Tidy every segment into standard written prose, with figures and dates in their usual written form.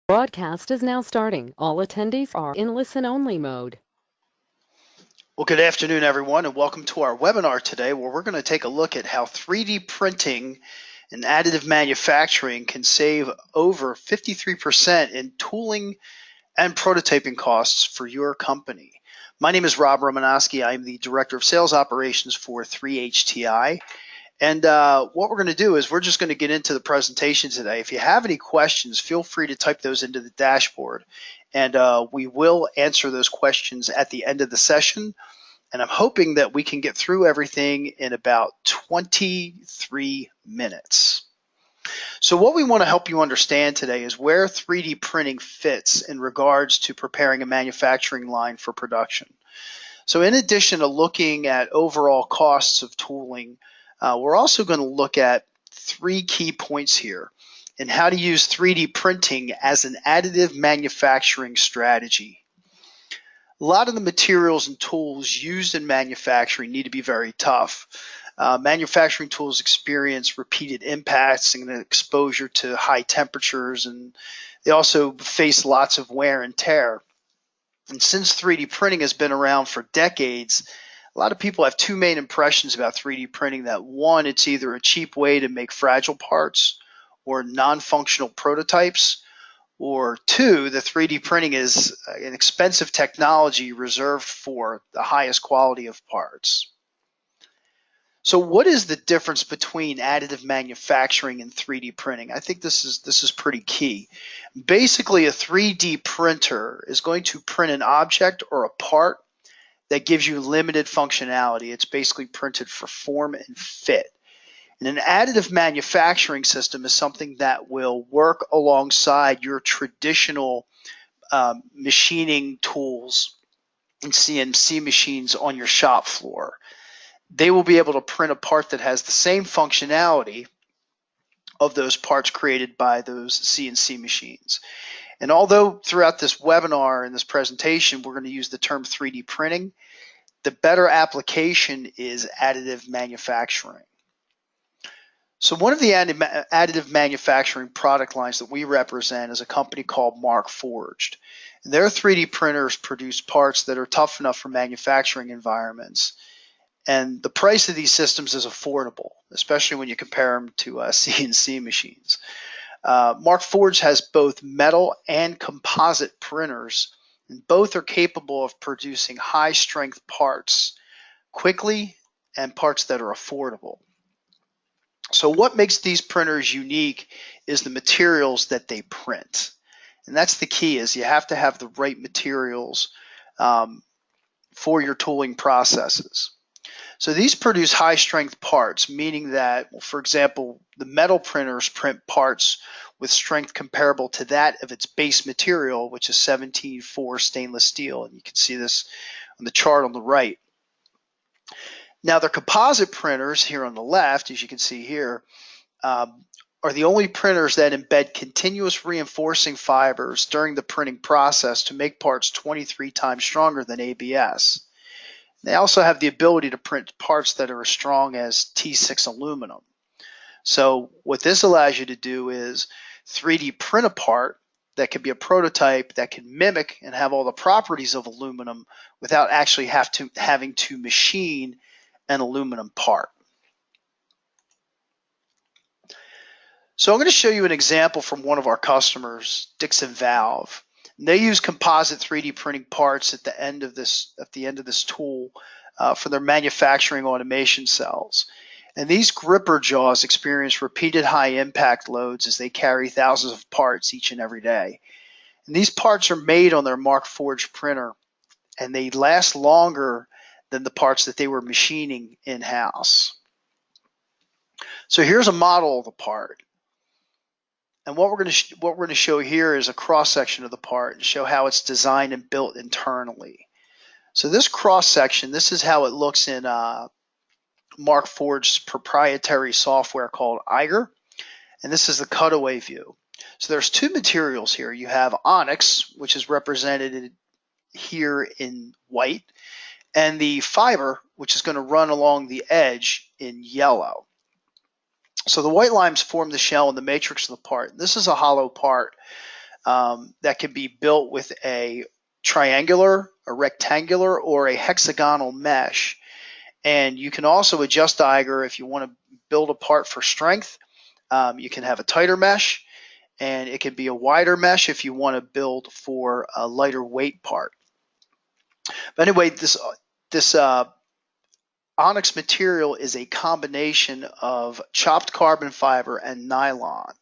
Broadcast is now starting. All attendees are in listen-only mode. Well, good afternoon, everyone, and welcome to our webinar today, where we're going to take a look at how 3D printing and additive manufacturing can save over 53% in tooling and prototyping costs for your company. My name is Rob Romanowski. I'm the Director of Sales Operations for 3HTI. And what we're going to do is we're just going to get into the presentation today. If you have any questions, feel free to type those into the dashboard, and we will answer those questions at the end of the session. And I'm hoping that we can get through everything in about 23 minutes. So what we want to help you understand today is where 3D printing fits in regards to preparing a manufacturing line for production. So in addition to looking at overall costs of tooling, we're also going to look at three key points here and how to use 3D printing as an additive manufacturing strategy. A lot of the materials and tools used in manufacturing need to be very tough. Manufacturing tools experience repeated impacts and exposure to high temperatures, and they also face lots of wear and tear. And since 3D printing has been around for decades, a lot of people have two main impressions about 3D printing. That one, it's either a cheap way to make fragile parts or non-functional prototypes, or two, the 3D printing is an expensive technology reserved for the highest quality of parts. So what is the difference between additive manufacturing and 3D printing? I think this is pretty key. Basically, a 3D printer is going to print an object or a part that gives you limited functionality. It's basically printed for form and fit. And an additive manufacturing system is something that will work alongside your traditional machining tools and CNC machines on your shop floor. They will be able to print a part that has the same functionality of those parts created by those CNC machines. And although throughout this webinar and this presentation we're going to use the term 3D printing, the better application is additive manufacturing. So one of the additive manufacturing product lines that we represent is a company called Markforged. And their 3D printers produce parts that are tough enough for manufacturing environments. And the price of these systems is affordable, especially when you compare them to CNC machines. Markforged has both metal and composite printers, and both are capable of producing high-strength parts quickly and parts that are affordable. So what makes these printers unique is the materials that they print. And that's the key, is you have to have the right materials for your tooling processes. So these produce high strength parts, meaning that, for example, the metal printers print parts with strength comparable to that of its base material, which is 17-4 stainless steel. And you can see this on the chart on the right. Now, their composite printers here on the left, as you can see here, are the only printers that embed continuous reinforcing fibers during the printing process to make parts 23 times stronger than ABS. They also have the ability to print parts that are as strong as T6 aluminum. So what this allows you to do is 3D print a part that can be a prototype that can mimic and have all the properties of aluminum without actually having to machine an aluminum part. So I'm going to show you an example from one of our customers, Dixon Valve. And they use composite 3D printing parts at the end of this tool for their manufacturing automation cells. And these gripper jaws experience repeated high impact loads as they carry thousands of parts each and every day. And these parts are made on their Markforged printer, and they last longer than the parts that they were machining in-house. So here's a model of the part. And what we're going to show here is a cross section of the part and show how it's designed and built internally. So this cross section, this is how it looks in Markforged's proprietary software called Eiger, and this is the cutaway view. So there's two materials here. You have onyx, which is represented here in white, and the fiber, which is going to run along the edge in yellow. So the white lines form the shell and the matrix of the part. This is a hollow part that can be built with a triangular, a rectangular, or a hexagonal mesh. And you can also adjust the Eiger if you want to build a part for strength. You can have a tighter mesh, and it can be a wider mesh if you want to build for a lighter weight part. But anyway, this onyx material is a combination of chopped carbon fiber and nylon.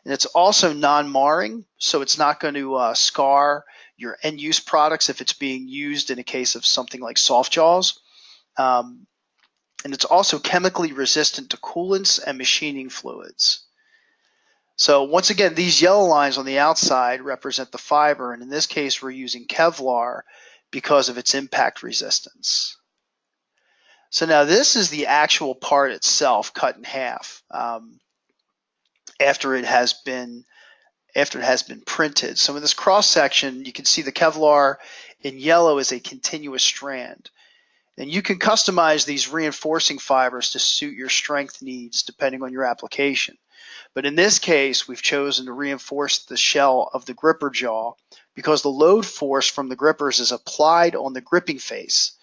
And it's also non-marring, so it's not going to scar your end-use products if it's being used in a case of something like soft jaws. And it's also chemically resistant to coolants and machining fluids. So once again, these yellow lines on the outside represent the fiber, and in this case we're using Kevlar because of its impact resistance. So now this is the actual part itself cut in half after it has been printed. So in this cross section, you can see the Kevlar in yellow is a continuous strand. And you can customize these reinforcing fibers to suit your strength needs depending on your application. But in this case, we've chosen to reinforce the shell of the gripper jaw because the load force from the grippers is applied on the gripping face.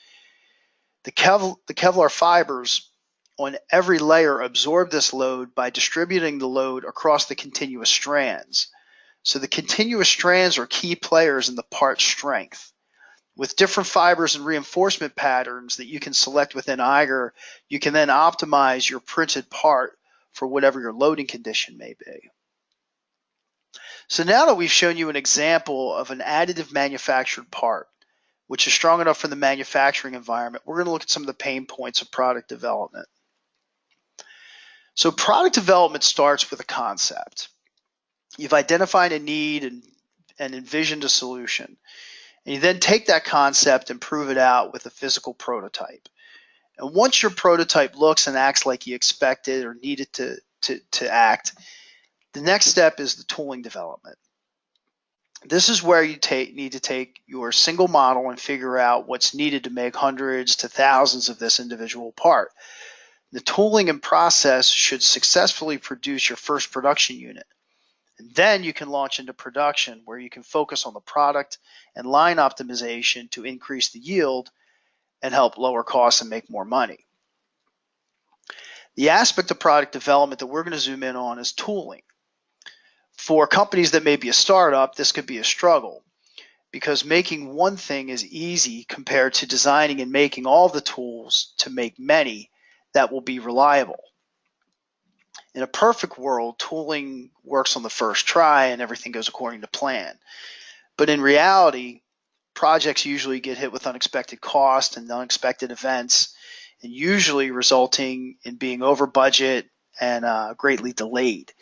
The Kevlar fibers on every layer absorb this load by distributing the load across the continuous strands. So the continuous strands are key players in the part's strength. With different fibers and reinforcement patterns that you can select within Eiger, you can then optimize your printed part for whatever your loading condition may be. So now that we've shown you an example of an additive manufactured part, which is strong enough for the manufacturing environment, we're going to look at some of the pain points of product development. So product development starts with a concept. You've identified a need and envisioned a solution. And you then take that concept and prove it out with a physical prototype. And once your prototype looks and acts like you expected or needed to act, the next step is the tooling development. This is where you need to take your single model and figure out what's needed to make hundreds to thousands of this individual part. The tooling and process should successfully produce your first production unit. And then you can launch into production where you can focus on the product and line optimization to increase the yield and help lower costs and make more money. The aspect of product development that we're going to zoom in on is tooling. For companies that may be a startup, this could be a struggle because making one thing is easy compared to designing and making all the tools to make many that will be reliable. In a perfect world, tooling works on the first try and everything goes according to plan. But in reality, projects usually get hit with unexpected costs and unexpected events, and usually resulting in being over budget and greatly delayed.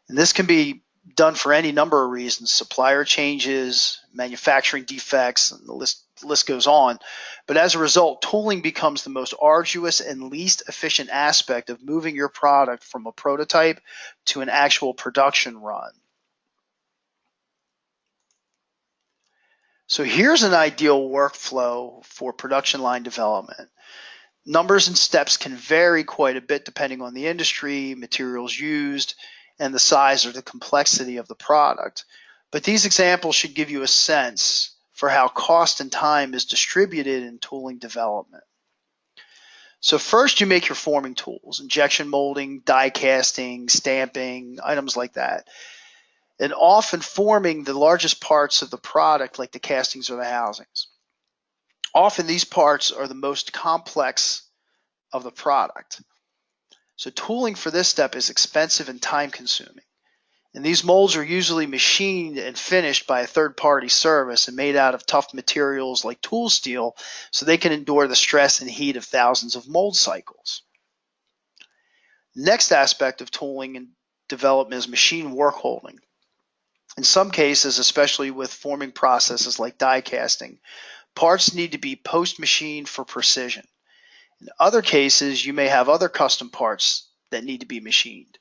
And this can be done for any number of reasons: supplier changes, manufacturing defects, and the list goes on. But as a result, tooling becomes the most arduous and least efficient aspect of moving your product from a prototype to an actual production run. So here's an ideal workflow for production line development. Numbers and steps can vary quite a bit depending on the industry, materials used, and the size or the complexity of the product. But these examples should give you a sense for how cost and time is distributed in tooling development. So first you make your forming tools: injection molding, die casting, stamping, items like that. And often forming the largest parts of the product, like the castings or the housings. Often these parts are the most complex of the product. So tooling for this step is expensive and time consuming. And these molds are usually machined and finished by a third-party service and made out of tough materials like tool steel so they can endure the stress and heat of thousands of mold cycles. Next aspect of tooling and development is machine work holding. In some cases, especially with forming processes like die casting, parts need to be post-machined for precision. In other cases, you may have other custom parts that need to be machined.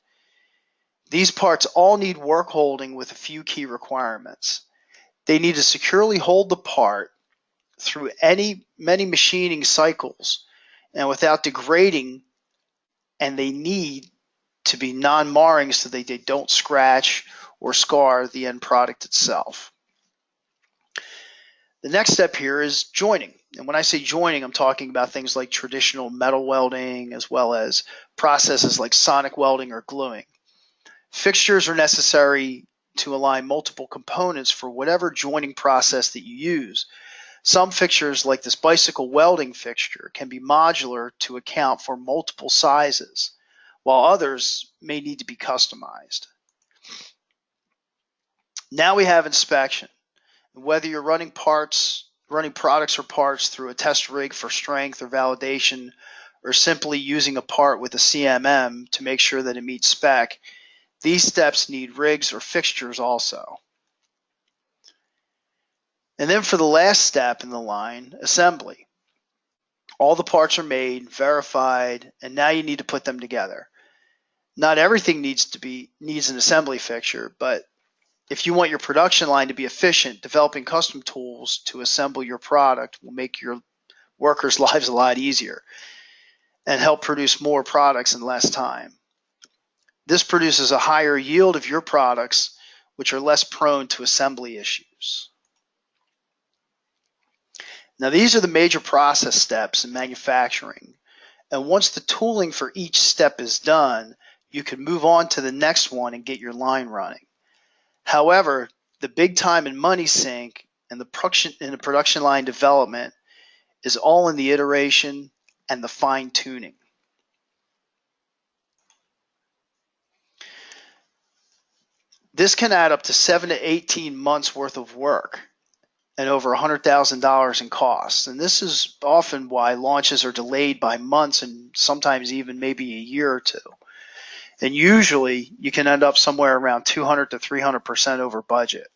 These parts all need work holding with a few key requirements. They need to securely hold the part through many machining cycles and without degrading, and they need to be non-marring so that they don't scratch or scar the end product itself. The next step here is joining. And when I say joining, I'm talking about things like traditional metal welding as well as processes like sonic welding or gluing. Fixtures are necessary to align multiple components for whatever joining process that you use. Some fixtures, like this bicycle welding fixture, can be modular to account for multiple sizes, while others may need to be customized. Now we have inspection. Whether you're running products or parts through a test rig for strength or validation, or simply using a part with a CMM to make sure that it meets spec, these steps need rigs or fixtures also. And then for the last step in the line, assembly. All the parts are made, verified, and now you need to put them together. Not everything needs an assembly fixture, but if you want your production line to be efficient, developing custom tools to assemble your product will make your workers' lives a lot easier and help produce more products in less time. This produces a higher yield of your products, which are less prone to assembly issues. Now, these are the major process steps in manufacturing. And once the tooling for each step is done, you can move on to the next one and get your line running. However, the big time and money sink in the production line development is all in the iteration and the fine tuning. This can add up to 7 to 18 months worth of work and over $100,000 in costs. And this is often why launches are delayed by months and sometimes even maybe a year or two. And usually you can end up somewhere around 200 to 300% over budget.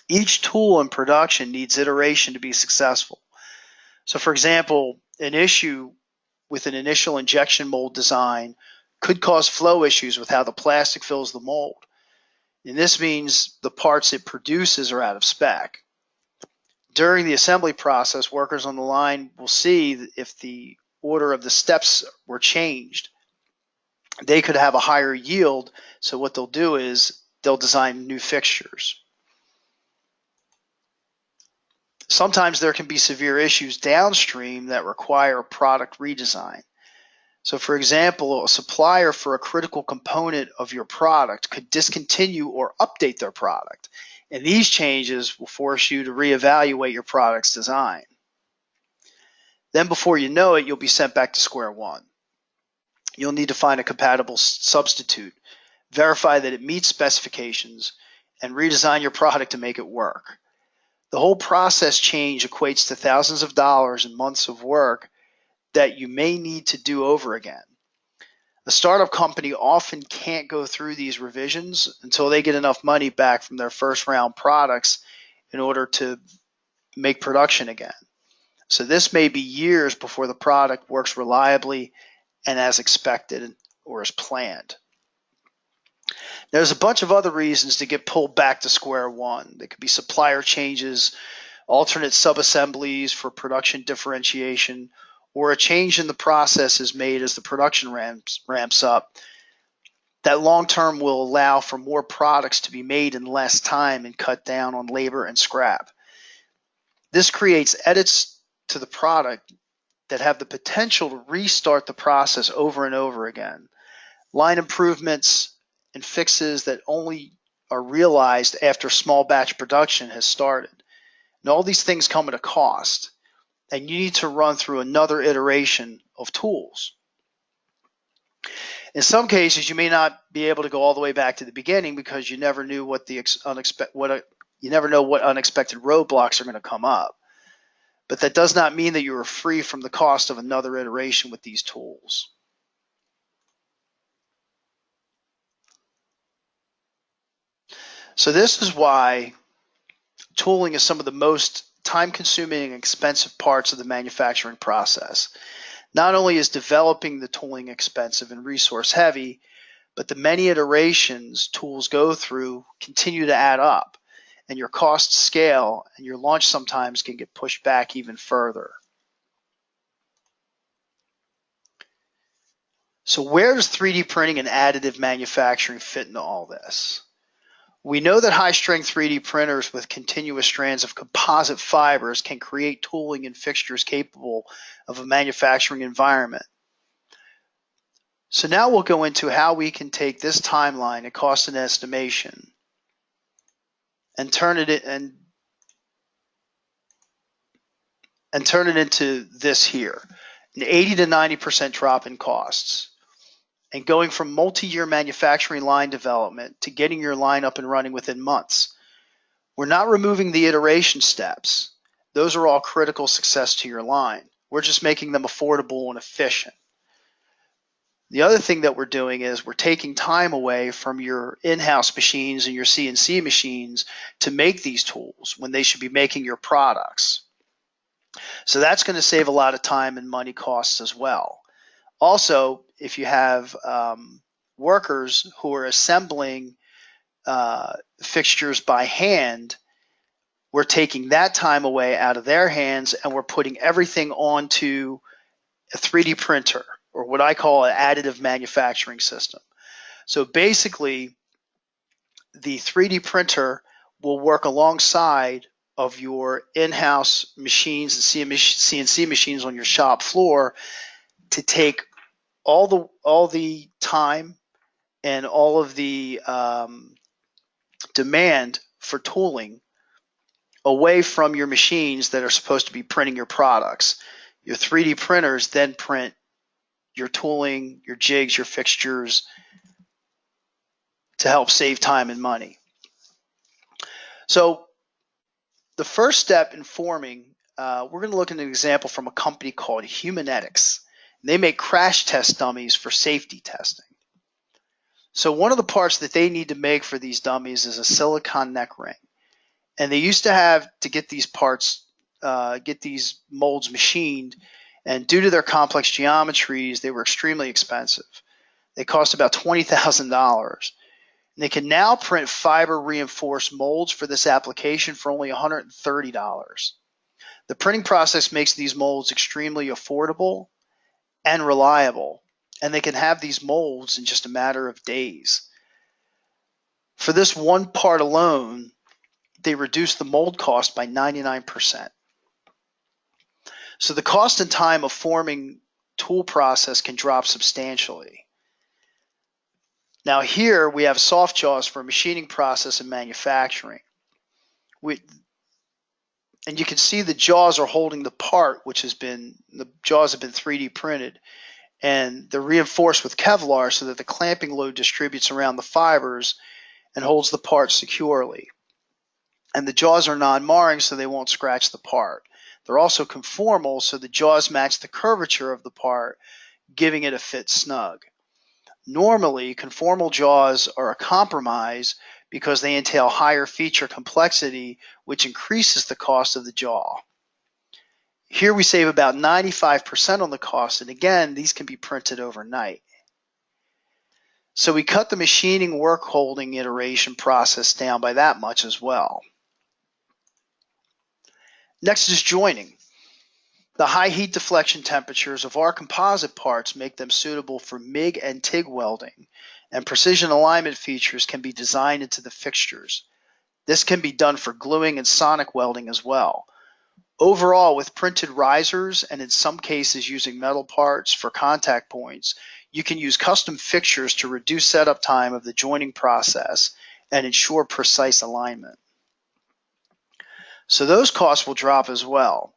Each tool in production needs iteration to be successful. So for example, an issue with an initial injection mold design could cause flow issues with how the plastic fills the mold. And this means the parts it produces are out of spec. During the assembly process, workers on the line will see if the order of the steps were changed. They could have a higher yield, so what they'll do is they'll design new fixtures. Sometimes there can be severe issues downstream that require a product redesign. So for example, a supplier for a critical component of your product could discontinue or update their product. And these changes will force you to reevaluate your product's design. Then before you know it, you'll be sent back to square one. You'll need to find a compatible substitute, verify that it meets specifications, and redesign your product to make it work. The whole process change equates to thousands of dollars and months of work that you may need to do over again. A startup company often can't go through these revisions until they get enough money back from their first round products in order to make production again. So this may be years before the product works reliably and as expected or as planned. There's a bunch of other reasons to get pulled back to square one. There could be supplier changes, alternate subassemblies for production differentiation, or a change in the process is made as the production ramps up. That long term will allow for more products to be made in less time and cut down on labor and scrap. This creates edits to the product that have the potential to restart the process over and over again. Line improvements and fixes that only are realized after small batch production has started. And all these things come at a cost, and you need to run through another iteration of tools. In some cases, you may not be able to go all the way back to the beginning because you never knew what you never know what unexpected roadblocks are going to come up. But that does not mean that you are free from the cost of another iteration with these tools. So this is why tooling is some of the most time-consuming and expensive parts of the manufacturing process. Not only is developing the tooling expensive and resource-heavy, but the many iterations tools go through continue to add up, and your costs scale, and your launch sometimes can get pushed back even further. So where does 3D printing and additive manufacturing fit into all this? We know that high-strength 3D printers with continuous strands of composite fibers can create tooling and fixtures capable of a manufacturing environment. So now we'll go into how we can take this timeline and cost and estimation and turn it into this here, an 80 to 90% drop in costs. And going from multi-year manufacturing line development to getting your line up and running within months. We're not removing the iteration steps. Those are all critical success to your line. We're just making them affordable and efficient. The other thing that we're doing is we're taking time away from your in-house machines and your CNC machines to make these tools when they should be making your products. So that's going to save a lot of time and money costs as well. Also, if you have workers who are assembling fixtures by hand, we're taking that time away out of their hands and we're putting everything onto a 3D printer, or what I call an additive manufacturing system. So basically, the 3D printer will work alongside of your in-house machines and CNC machines on your shop floor to take all the time and all of the demand for tooling away from your machines that are supposed to be printing your products. Your 3D printers then print your tooling, your jigs, your fixtures to help save time and money. So the first step in forming, we're going to look at an example from a company called Humanetics. They make crash test dummies for safety testing. So one of the parts that they need to make for these dummies is a silicone neck ring. And they used to have to get these parts, get these molds machined, and due to their complex geometries, they were extremely expensive. They cost about $20,000. They can now print fiber reinforced molds for this application for only $130. The printing process makes these molds extremely affordable and reliable, and they can have these molds in just a matter of days. For this one part alone, they reduce the mold cost by 99%. So the cost and time of forming tool process can drop substantially. Now here we have soft jaws for machining process and manufacturing. And you can see the jaws are holding the part, the jaws have been 3D printed, and they're reinforced with Kevlar so that the clamping load distributes around the fibers and holds the part securely. And the jaws are non-marring so they won't scratch the part. They're also conformal so the jaws match the curvature of the part, giving it a fit snug. Normally, conformal jaws are a compromise because they entail higher feature complexity, which increases the cost of the jaw. Here we save about 95% on the cost, and again, these can be printed overnight. So we cut the machining work holding iteration process down by that much as well. Next is joining. The high heat deflection temperatures of our composite parts make them suitable for MIG and TIG welding, and precision alignment features can be designed into the fixtures. This can be done for gluing and sonic welding as well. Overall, with printed risers and in some cases using metal parts for contact points, you can use custom fixtures to reduce setup time of the joining process and ensure precise alignment. So those costs will drop as well.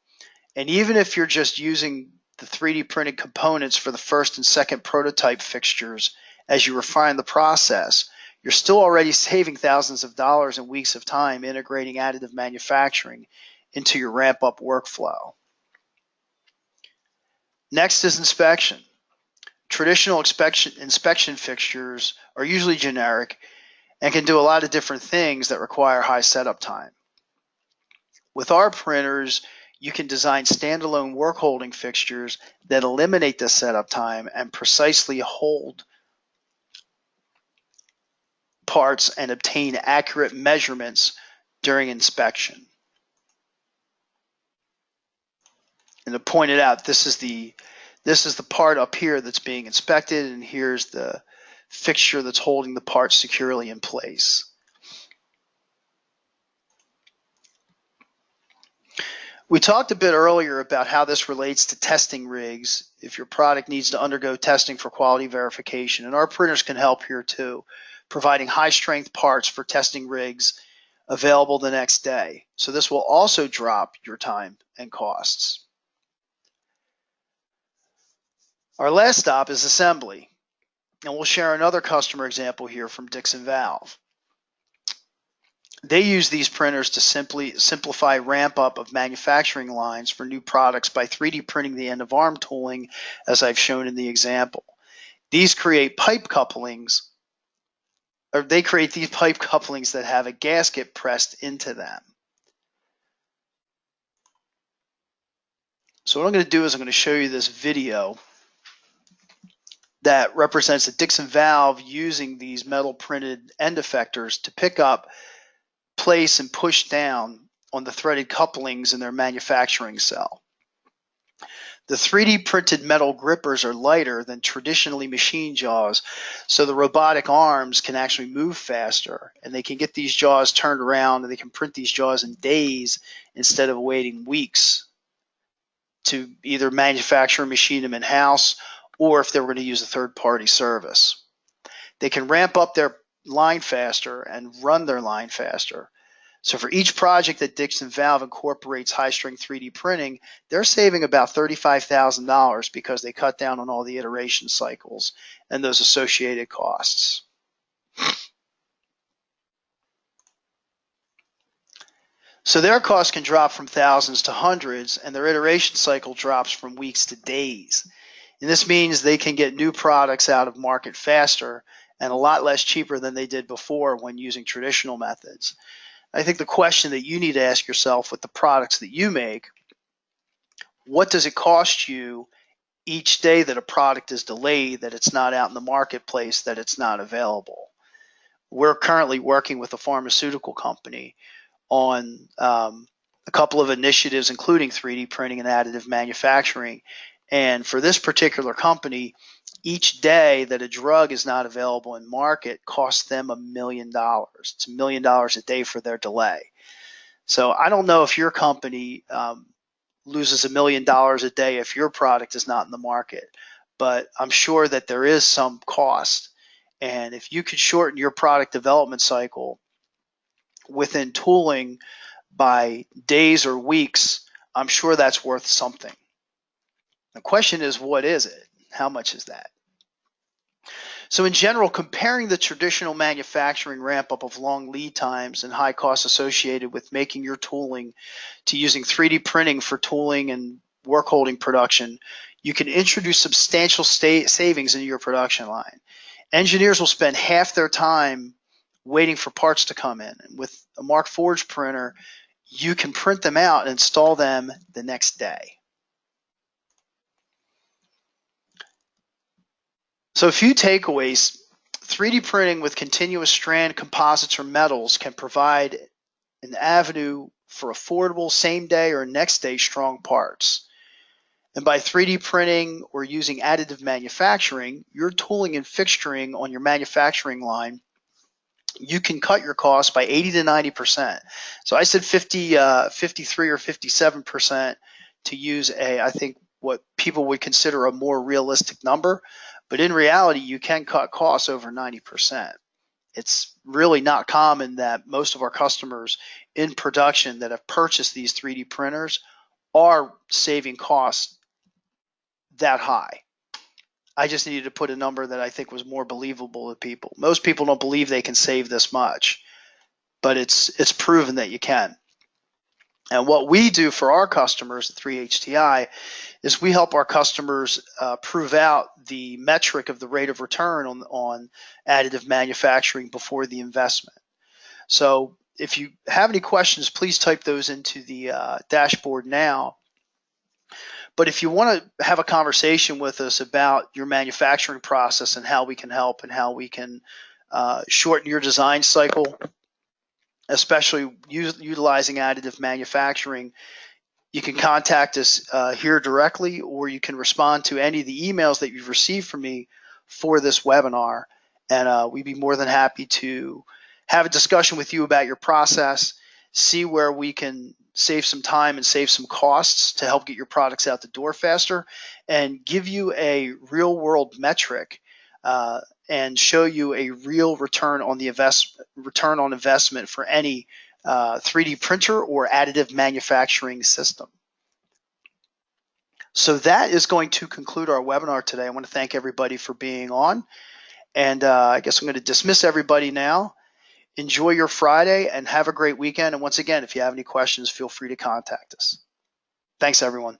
And even if you're just using the 3D printed components for the first and second prototype fixtures as you refine the process, you're still already saving thousands of dollars and weeks of time integrating additive manufacturing into your ramp-up workflow. Next is inspection. Traditional inspection fixtures are usually generic and can do a lot of different things that require high setup time. With our printers, you can design standalone work holding fixtures that eliminate the setup time and precisely hold parts and obtain accurate measurements during inspection. And to point it out, this is the part up here that's being inspected, and here's the fixture that's holding the part securely in place. We talked a bit earlier about how this relates to testing rigs if your product needs to undergo testing for quality verification, and our printers can help here too, providing high strength parts for testing rigs available the next day. So this will also drop your time and costs. Our last stop is assembly, and we'll share another customer example here from Dixon Valve. They use these printers to simplify ramp up of manufacturing lines for new products by 3D printing the end of arm tooling, as I've shown in the example. These create pipe couplings, or they create these pipe couplings that have a gasket pressed into them. So what I'm going to do is I'm going to show you this video that represents a Dixon Valve using these metal printed end effectors to pick up, place, and push down on the threaded couplings in their manufacturing cell. The 3D printed metal grippers are lighter than traditionally machined jaws, so the robotic arms can actually move faster, and they can get these jaws turned around, and they can print these jaws in days instead of waiting weeks to either manufacture and machine them in-house, or if they were going to use a third-party service. They can ramp up their line faster and run their line faster. So for each project that Dixon Valve incorporates high-strength 3D printing, they're saving about $35,000 because they cut down on all the iteration cycles and those associated costs. So their costs can drop from thousands to hundreds, and their iteration cycle drops from weeks to days. And this means they can get new products out of market faster and a lot less cheaper than they did before when using traditional methods. I think the question that you need to ask yourself with the products that you make, what does it cost you each day that a product is delayed, that it's not out in the marketplace, that it's not available? We're currently working with a pharmaceutical company on a couple of initiatives, including 3D printing and additive manufacturing. And for this particular company, each day that a drug is not available in market costs them $1 million. It's $1 million a day for their delay. So I don't know if your company loses $1 million a day if your product is not in the market, but I'm sure that there is some cost. And if you could shorten your product development cycle within tooling by days or weeks, I'm sure that's worth something. The question is, what is it? How much is that? So in general, comparing the traditional manufacturing ramp up of long lead times and high costs associated with making your tooling to using 3D printing for tooling and work holding production, you can introduce substantial savings into your production line. Engineers will spend half their time waiting for parts to come in. And with a Markforged printer, you can print them out and install them the next day. So a few takeaways. 3D printing with continuous strand composites or metals can provide an avenue for affordable same-day or next-day strong parts. And by 3D printing or using additive manufacturing, your tooling and fixturing on your manufacturing line, you can cut your costs by 80 to 90%. So I said 53 or 57% to use I think what people would consider a more realistic number. But in reality, you can cut costs over 90%. It's really not common that most of our customers in production that have purchased these 3D printers are saving costs that high. I just needed to put a number that I think was more believable to people. Most people don't believe they can save this much, but it's proven that you can. And what we do for our customers at 3HTI is we help our customers prove out the metric of the rate of return on additive manufacturing before the investment. So if you have any questions, please type those into the dashboard now. But if you want to have a conversation with us about your manufacturing process and how we can help and how we can shorten your design cycle, especially utilizing additive manufacturing, you can contact us here directly, or you can respond to any of the emails that you've received from me for this webinar, and we'd be more than happy to have a discussion with you about your process, see where we can save some time and save some costs to help get your products out the door faster, and give you a real world metric and show you a real return on investment for any 3D printer or additive manufacturing system. So that is going to conclude our webinar today. I want to thank everybody for being on, and I guess I'm going to dismiss everybody now. Enjoy your Friday and have a great weekend. And once again, if you have any questions, feel free to contact us. Thanks, everyone.